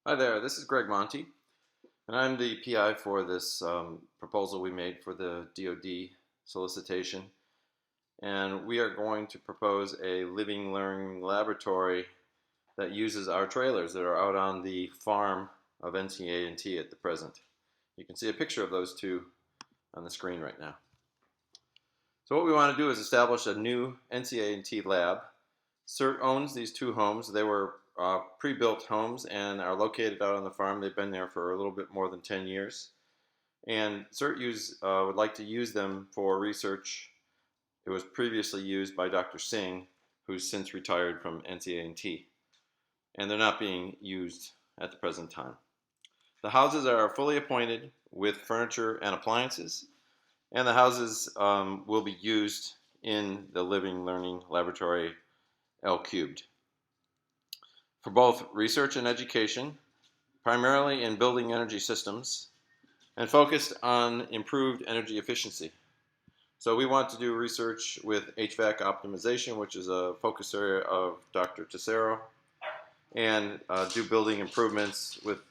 Hi there, this is Greg Monty, and I'm the PI for this proposal we made for the DoD solicitation. And we are going to propose a living learning laboratory that uses our trailers that are out on the farm of NCA&T at the present. You can see a picture of those two on the screen right now. So what we want to do is establish a new NCA&T lab. CERT owns these two homes. They were pre-built homes and are located out on the farm. They've been there for a little bit more than 10 years. And CERT would like to use them for research. It was previously used by Dr. Singh, who's since retired from NCA&T. And they're not being used at the present time. The houses are fully appointed with furniture and appliances, and the houses will be used in the Living Learning Laboratory L cubed for both research and education, primarily in building energy systems, and focused on improved energy efficiency. So we want to do research with HVAC optimization, which is a focus area of Dr. Tesoro, and do building improvements with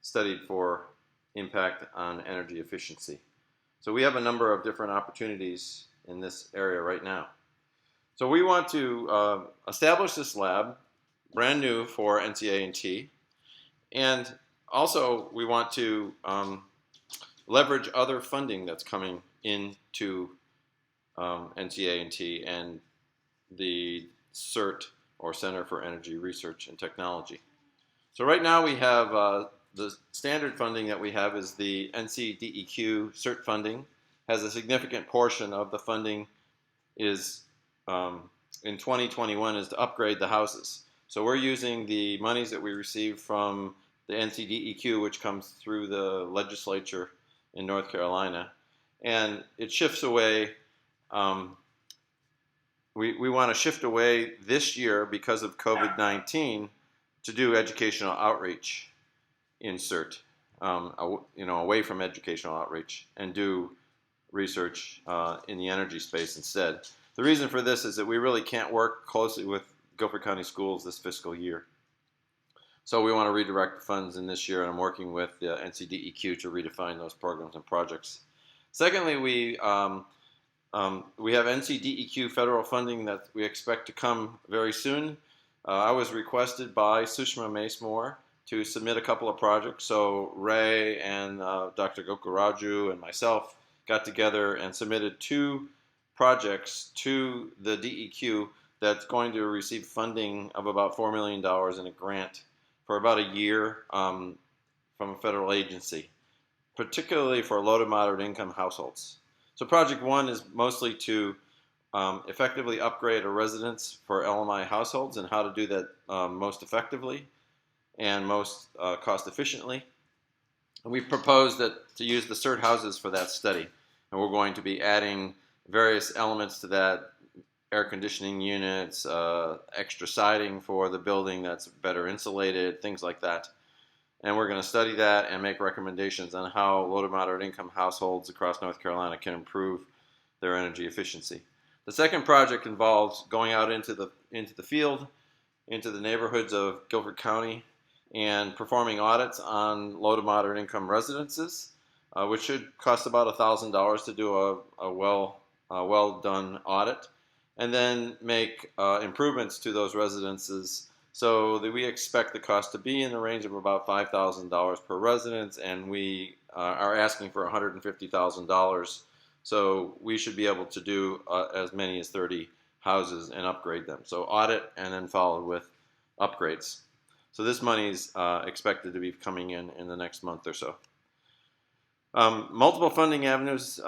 studied for impact on energy efficiency. So we have a number of different opportunities in this area right now. So we want to establish this lab, brand new for NCA&T, and also we want to leverage other funding that's coming into NCA&T and the CERT, or Center for Energy Research and Technology. So right now we have the standard funding that we have is the NCDEQ CERT funding. Has a significant portion of the funding is in 2021 is to upgrade the houses. So we're using the monies that we receive from the NCDEQ, which comes through the legislature in North Carolina, and it shifts away. We want to shift away this year because of COVID-19 to do educational outreach in CERT, away from educational outreach, and do research in the energy space instead. The reason for this is that we really can't work closely with Guilford County Schools this fiscal year. So we want to redirect funds in this year, and I'm working with the NCDEQ to redefine those programs and projects. Secondly, we have NCDEQ federal funding that we expect to come very soon. I was requested by Sushma Mace-Moore to submit a couple of projects. So Ray and Dr. Gokuraju and myself got together and submitted two projects to the DEQ that's going to receive funding of about $4 million in a grant for about a year from a federal agency, particularly for low to moderate income households. So project one is mostly to effectively upgrade a residence for LMI households and how to do that most effectively and most cost efficiently. And we proposed that to use the CERT houses for that study. And we're going to be adding various elements to that: air conditioning units, extra siding for the building that's better insulated, things like that. And we're going to study that and make recommendations on how low to moderate income households across North Carolina can improve their energy efficiency. The second project involves going out into the field, into the neighborhoods of Guilford County, and performing audits on low to moderate income residences, which should cost about $1,000 to do a well done audit, and then make improvements to those residences. So that we expect the cost to be in the range of about $5,000 per residence, and we are asking for $150,000. So we should be able to do as many as 30 houses and upgrade them. So audit and then followed with upgrades. So this money is expected to be coming in the next month or so. Multiple funding avenues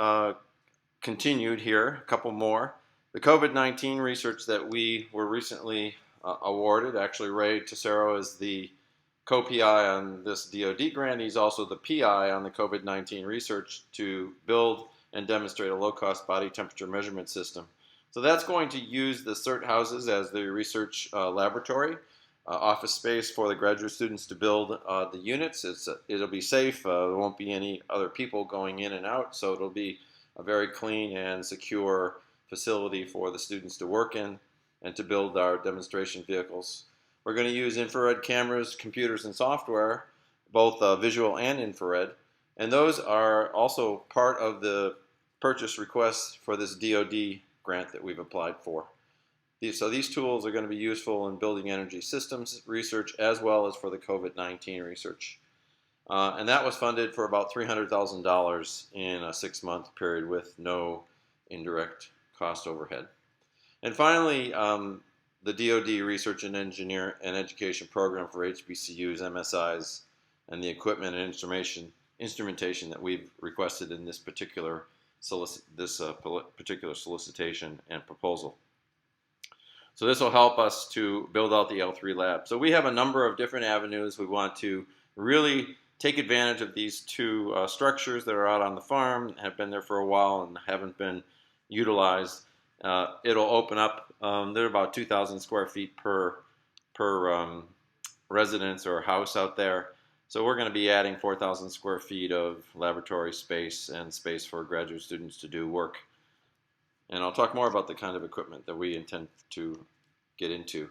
continued here, a couple more. The COVID-19 research that we were recently awarded, actually Ray Tesoro is the co-PI on this DoD grant. He's also the PI on the COVID-19 research to build and demonstrate a low-cost body temperature measurement system. So that's going to use the CERT houses as the research laboratory, office space for the graduate students to build the units. It'll be safe. There won't be any other people going in and out, so it'll be a very clean and secure facility for the students to work in and to build our demonstration vehicles. We're going to use infrared cameras, computers, and software, both visual and infrared. And those are also part of the purchase request for this DoD grant that we've applied for. So these tools are going to be useful in building energy systems research as well as for the COVID-19 research. And that was funded for about $300,000 in a 6-month period with no indirect cost overhead. And finally, the DoD Research and Engineer and Education Program for HBCUs, MSIs, and the equipment and instrumentation that we've requested in this particular solicitation and proposal. So this will help us to build out the L3 lab. So we have a number of different avenues. We want to really take advantage of these two structures that are out on the farm, have been there for a while and haven't been utilized. It'll open up, they're about 2,000 square feet per residence or house out there. So we're going to be adding 4,000 square feet of laboratory space and space for graduate students to do work. And I'll talk more about the kind of equipment that we intend to get into.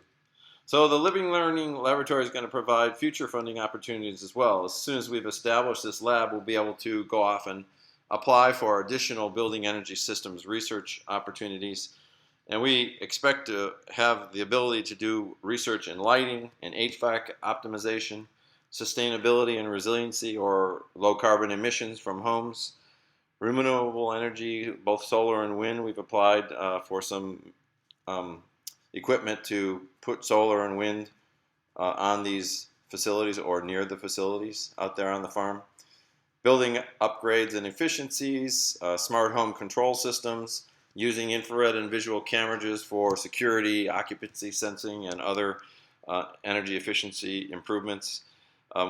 So the Living Learning Laboratory is going to provide future funding opportunities as well. As soon as we've established this lab, we'll be able to go off and apply for additional building energy systems research opportunities. And we expect to have the ability to do research in lighting and HVAC optimization, sustainability and resiliency or low carbon emissions from homes, renewable energy, both solar and wind. We've applied for some equipment to put solar and wind on these facilities or near the facilities out there on the farm. Building upgrades and efficiencies, smart home control systems, using infrared and visual cameras for security, occupancy sensing, and other energy efficiency improvements.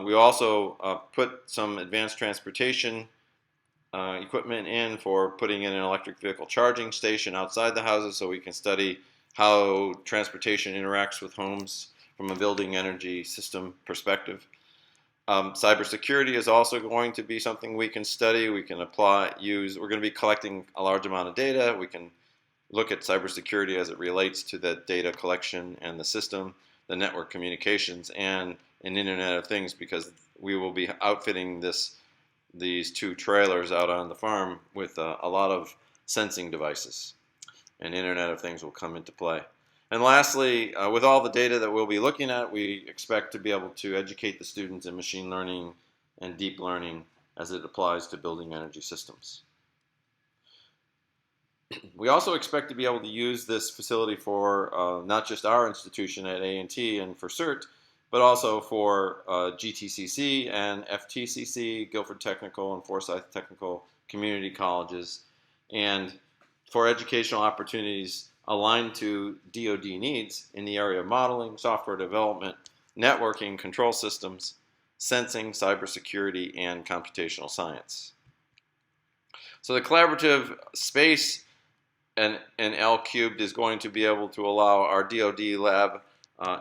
We also put some advanced transportation equipment in for putting in an electric vehicle charging station outside the houses so we can study how transportation interacts with homes from a building energy system perspective. Cybersecurity is also going to be something we can study. We can we're going to be collecting a large amount of data. We can look at cybersecurity as it relates to the data collection and the system, the network communications, and an Internet of Things, because we will be outfitting these two trailers out on the farm with a lot of sensing devices, and Internet of Things will come into play. And lastly, with all the data that we'll be looking at, we expect to be able to educate the students in machine learning and deep learning as it applies to building energy systems. We also expect to be able to use this facility for not just our institution at A&T and for CERT, but also for GTCC and FTCC, Guilford Technical and Forsyth Technical community colleges, and for educational opportunities aligned to DoD needs in the area of modeling, software development, networking, control systems, sensing, cybersecurity, and computational science. So the collaborative space and L cubed is going to be able to allow our DoD lab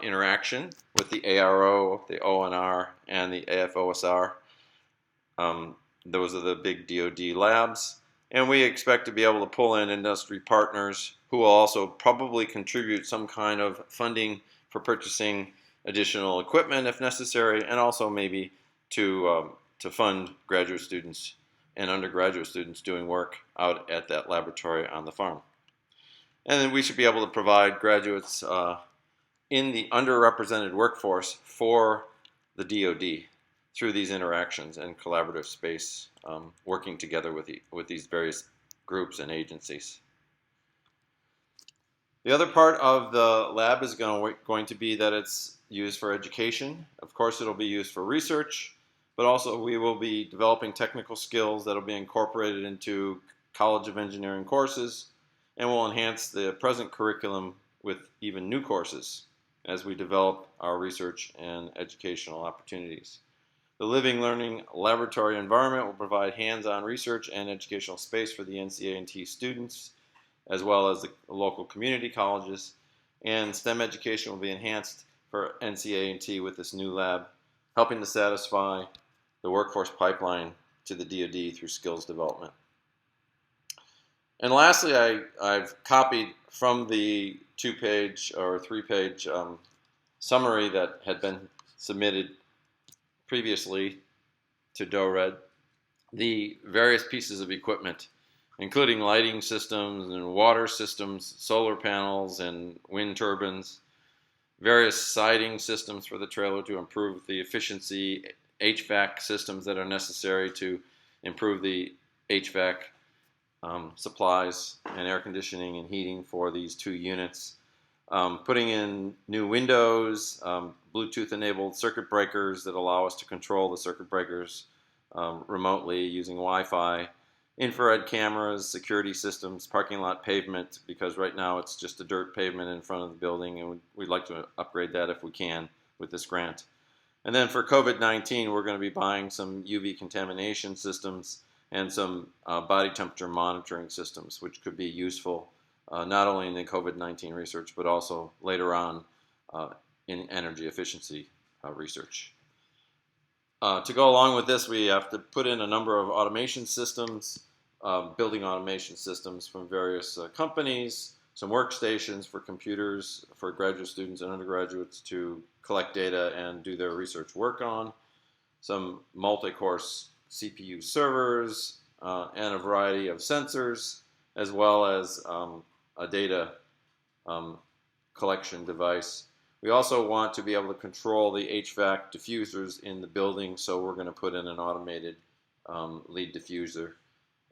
interaction with the ARO, the ONR, and the AFOSR. Those are the big DoD labs. And we expect to be able to pull in industry partners who will also probably contribute some kind of funding for purchasing additional equipment if necessary, and also maybe to fund graduate students and undergraduate students doing work out at that laboratory on the farm. And then we should be able to provide graduates in the underrepresented workforce for the DoD through these interactions and collaborative space, working together with these various groups and agencies. The other part of the lab is going to be that it's used for education. Of course, it'll be used for research, but also we will be developing technical skills that will be incorporated into College of Engineering courses, and will enhance the present curriculum with even new courses as we develop our research and educational opportunities. The Living Learning Laboratory environment will provide hands-on research and educational space for the NCA&T students, as well as the local community colleges, and STEM education will be enhanced for NCA&T with this new lab, helping to satisfy the workforce pipeline to the DoD through skills development. And lastly, I've copied from the 2-page or 3-page summary that had been submitted previously to DoD, the various pieces of equipment, including lighting systems and water systems, solar panels and wind turbines, various siding systems for the trailer to improve the efficiency, HVAC systems that are necessary to improve the HVAC supplies and air conditioning and heating for these 2 units. Putting in new windows, Bluetooth-enabled circuit breakers that allow us to control the circuit breakers remotely using Wi-Fi, infrared cameras, security systems, parking lot pavement, because right now it's just a dirt pavement in front of the building, and we'd like to upgrade that if we can with this grant. And then for COVID-19, we're going to be buying some UV contamination systems and some body temperature monitoring systems, which could be useful not only in the COVID-19 research, but also later on in energy efficiency research. To go along with this, we have to put in a number of automation systems, building automation systems from various companies, some workstations for computers for graduate students and undergraduates to collect data and do their research work on, some multi-course CPU servers, and a variety of sensors, as well as a data collection device. We also want to be able to control the HVAC diffusers in the building, so we're going to put in an automated lead diffuser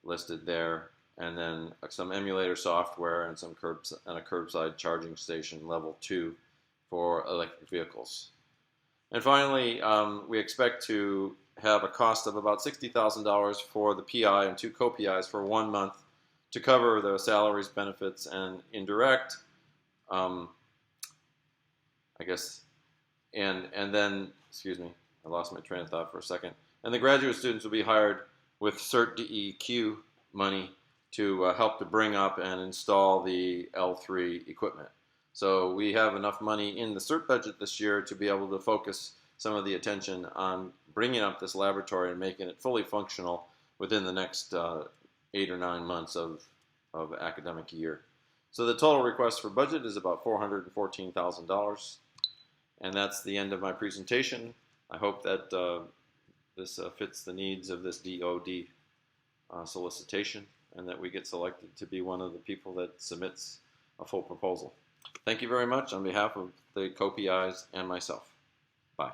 listed there, and then some emulator software and some a curbside charging station level 2 for electric vehicles. And finally, we expect to have a cost of about $60,000 for the PI and 2 co-PIs for 1 month to cover the salaries, benefits, and indirect. I guess, and then, excuse me, I lost my train of thought for a second. And the graduate students will be hired with CERT DEQ money to help to bring up and install the L3 equipment. So we have enough money in the CERT budget this year to be able to focus some of the attention on bringing up this laboratory and making it fully functional within the next 8 or 9 months of academic year. So the total request for budget is about $414,000. And that's the end of my presentation. I hope that this fits the needs of this DoD solicitation, and that we get selected to be one of the people that submits a full proposal. Thank you very much on behalf of the co-PIs and myself. Bye.